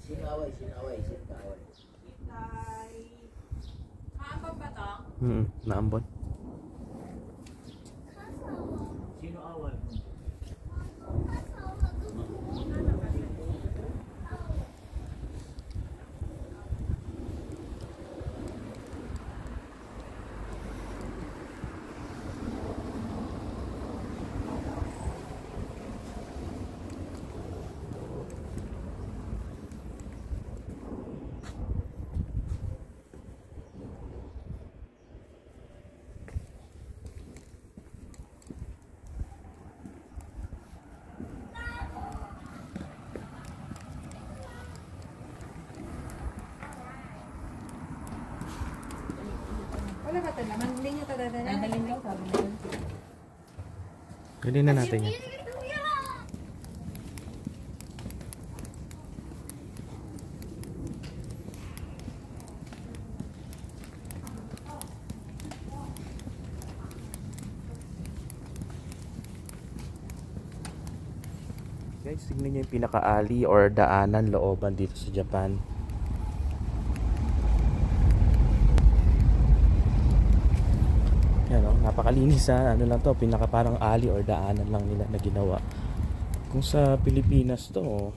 Sinaway, sinaway. Maambon ba to? Naambon. Sino away? Wala ba ito naman? Hindi nyo ito dadala? Dadalhin nyo, sabi na yun. Gawin na natin yan. Guys, tignan nyo yung pinaka-alley or daanan looban dito sa Japan. Yan o, napakalinis ha. Ano lang to, pinaka parang alley or daanan lang nila na ginawa. Kung sa Pilipinas to,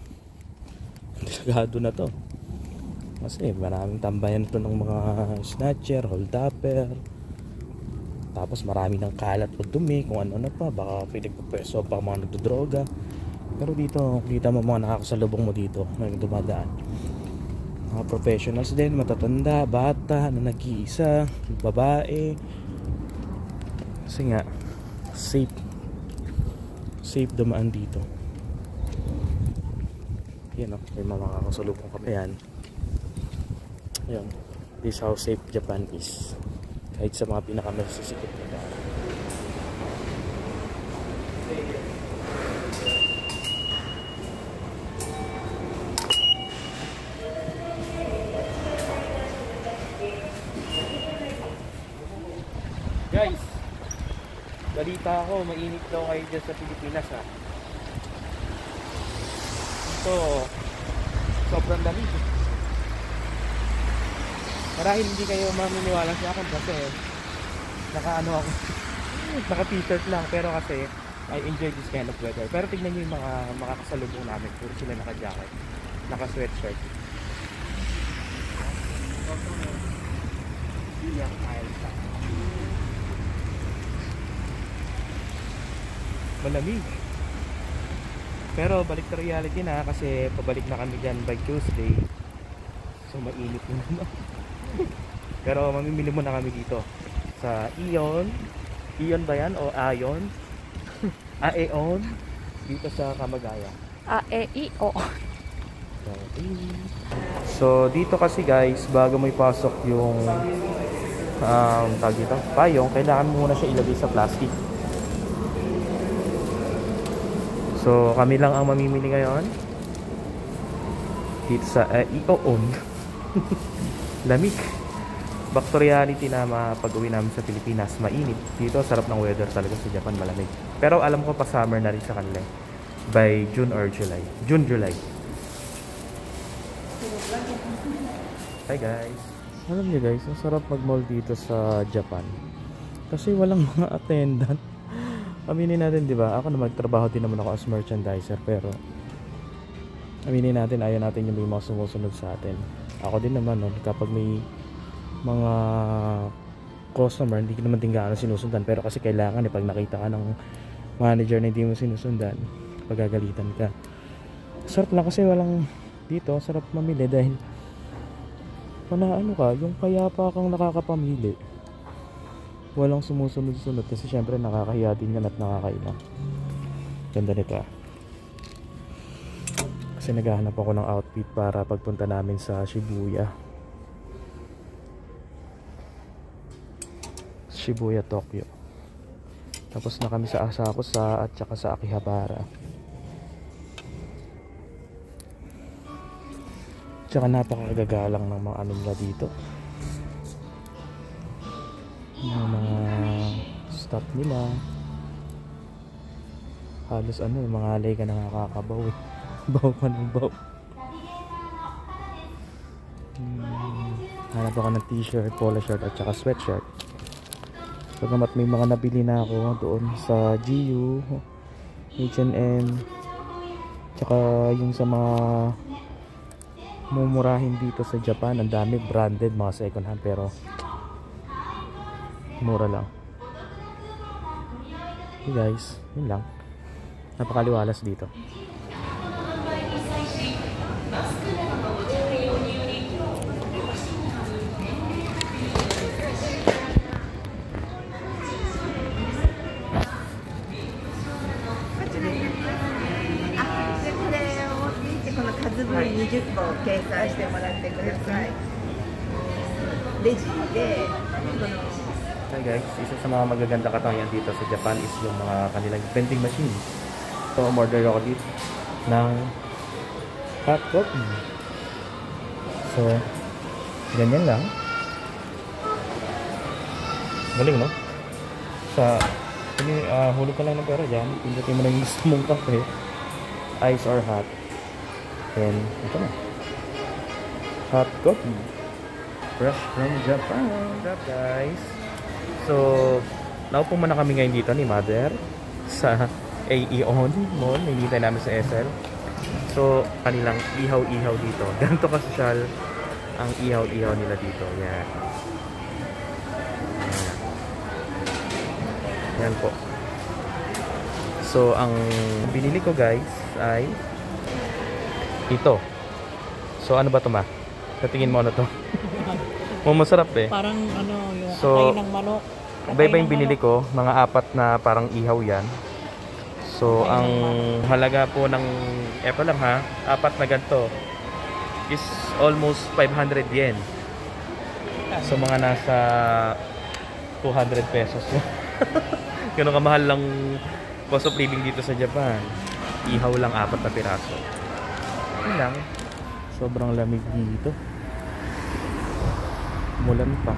delikado na to. Kasi maraming tambayan to ng mga snatcher, hold-upper. Tapos marami ng kalat o dumi, kung ano na pa. Baka pinagpapeso pa mga nagdodroga. Pero dito, kita mo mga nakakasalubong mo dito na dumadaan. Mga professionals din, matatanda, bata, na nag-iisa, babae. Kasi nga safe dumaan dito. Yan o, may mga makakasalubong kami yan. Ayan, this is how safe Japan is. Kahit sa mga pinakamasisikat na daan. Guys, balita ako, mainit daw kayo dyan sa Pilipinas ha. Ito, sobrang lamig. Marahil hindi kayo maminiwala sa akin kasi naka-ano ako, naka-t-shirt lang, pero kasi I enjoy this kind of weather. Pero tignan nyo yung mga makakasalubong namin, puro sila naka-jacket, naka-sweatshirt. Malamig. Pero balik sa reality na kasi pabalik na kami dyan by Tuesday. So mainit na naman. Pero mamimili muna kami dito sa Aeon. Aeon ba yan? O Aeon? Aeon. Dito sa Kamagaya. Aeon. So dito kasi guys, bago mo ipasok yung tawag dito, payong, kailangan mo muna siya ilagay sa plastic. So kami lang ang mamimili ngayon dito sa Aeon. Lamig. Back to reality na mapag-uwi namin sa Pilipinas, mainit. Dito sarap ng weather talaga sa Japan, malamig. Pero alam ko pa summer na rin sa kanila by June or July. July. Hi guys. Alam niyo guys, ang sarap mag-mall dito sa Japan. Kasi walang mga attendant. Aminin natin, di ba? Ako na magtrabaho din naman ako as merchandiser, pero aminin natin, ayaw natin yung may mga sumusunod sa atin. Ako din naman, no, kapag may mga customer, hindi naman din gaano sinusundan, pero kasi kailangan pag nakita ka ng manager na hindi mo sinusundan, pagagalitan ka. Sarap lang kasi walang dito, sarap mamili dahil ano ka, yung payapa kang nakakapamili. Walang sumusunod-sunod kasi syempre nakakahiya din yan at nakakailang. Ganda nito ah. Kasi naghahanap ako ng outfit para pagpunta namin sa Shibuya, Tokyo. Tapos na kami sa Asakusa at saka sa Akihabara. Tsaka napakagagalang ng mga ano nila dito. Yung mga staff nila. Halos ano, yung mga alay ka nakakabaw eh. Baw ka ng baw. Hanap ako ng t-shirt, polo shirt at saka sweatshirt. Pagkamat may mga nabili na ako doon sa GU, H&M, tsaka yung sa mga mumurahin dito sa Japan. Ang dami branded, mga second hand, pero mura lang. Hey guys, yun lang. Napakaliwalas dito. Hi guys, isa sa mga magaganda katangian dito sa Japan is yung mga kanilang vending machine. So, umorder ako dito ng hot coffee. So, ganyan lang. Galing, no? Hulog ka lang ng pera dyan. Pindutin mo na yung gusto mong kape. Ice or hot. Then, ito na. Hot coffee. Fresh from Japan. What's up, guys? So, naupo muna kami ngayon dito ni Mother sa Aeon Mall. Hinihintay namin sa SL. So, kanilang ihaw-ihaw dito. Ganito kasosyal ang ihaw-ihaw nila dito. Yan. Yan po. So, ang binili ko guys ay ito. So, ano ba ito ma? Katingin mo ano to? Masarap eh. Parang ano, yung so, atay ng manok. Iba-iba yung binili ko. Mga 4 na parang ihaw yan. So, ang halaga po ng eto lang ha, 4 na ganito is almost 500 yen. So, mga nasa 200 pesos. Ganun kamahal lang cost of living dito sa Japan. Ihaw lang 4 na piraso. Yun lang. Sobrang lamig dito. Mulan pa.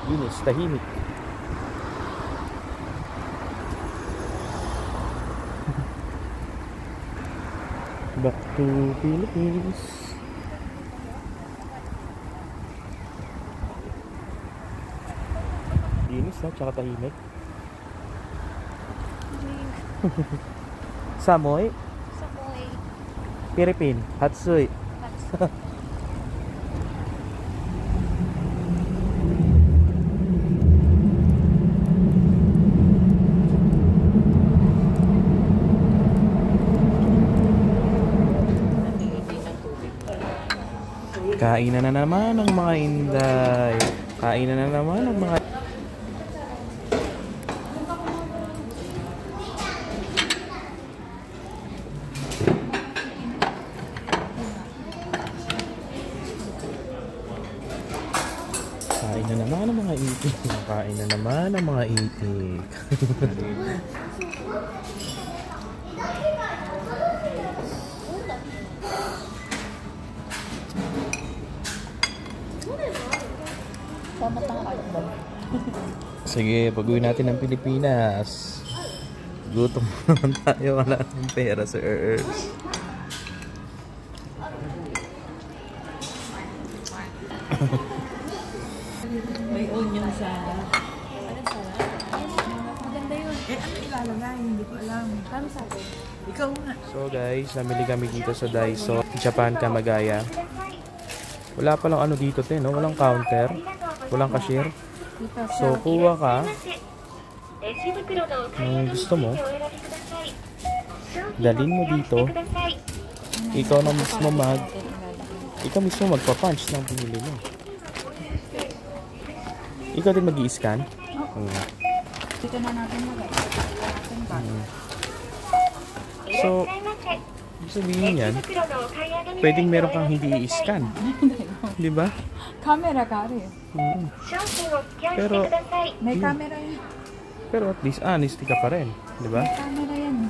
Inis, tahimik. Back to Philippines. Inis ha, tsaka tahimik. Samoy? Samoy. Philippine, Hatsui. Kainan na naman ng mga inday. Kainan na naman ng mga... Kain na naman ng mga itik. Kain na naman ng mga itik. Sige, pag-uwi natin ng Pilipinas. Gutom naman tayo. Wala ng pera, sir. May onion salad. Anong salad? Maganda yun. Ano ilalagay? Hindi ko alam. Ano sabi? Ikaw nga. So guys, namili kami dito sa Daiso, Japan, Kamagaya. Wala palang ano dito, no? Walang counter. Walang cashier. So, kuha ka ng gusto mo. Dalhin mo dito. Ikaw na mismo ikaw mismo magpa-punch ng pinili mo. Ikaw din mag-i-scan? Dito na natin So, sabihin yan, pwedeng meron kang hindi i-scan. Di ba? Camera ka rin. Pero, May camera yan. pero at least honesty ka pa rin. Di ba? May camera yan.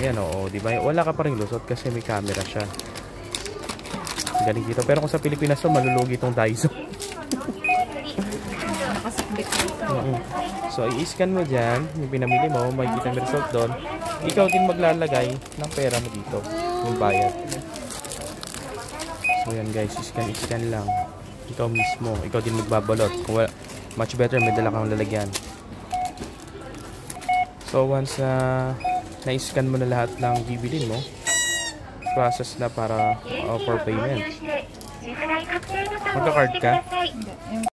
Ayan, oo, di ba? Wala ka pa rin lusot kasi may camera siya. Galing dito. Pero kung sa Pilipinas to, malulugi itong Daiso. Nakasakbit ko. So, i-scan mo dyan, yung pinamili mo, makikita yung result doon. Ikaw din maglalagay ng pera mo dito, yung bayad. So yan guys, scan lang. Ikaw mismo, ikaw din magbabalot. Kung much better may dala kang lalagyan. So once na-scan mo na lahat ng bibilin mo, process na para for payment. Magka-card ka? Hindi.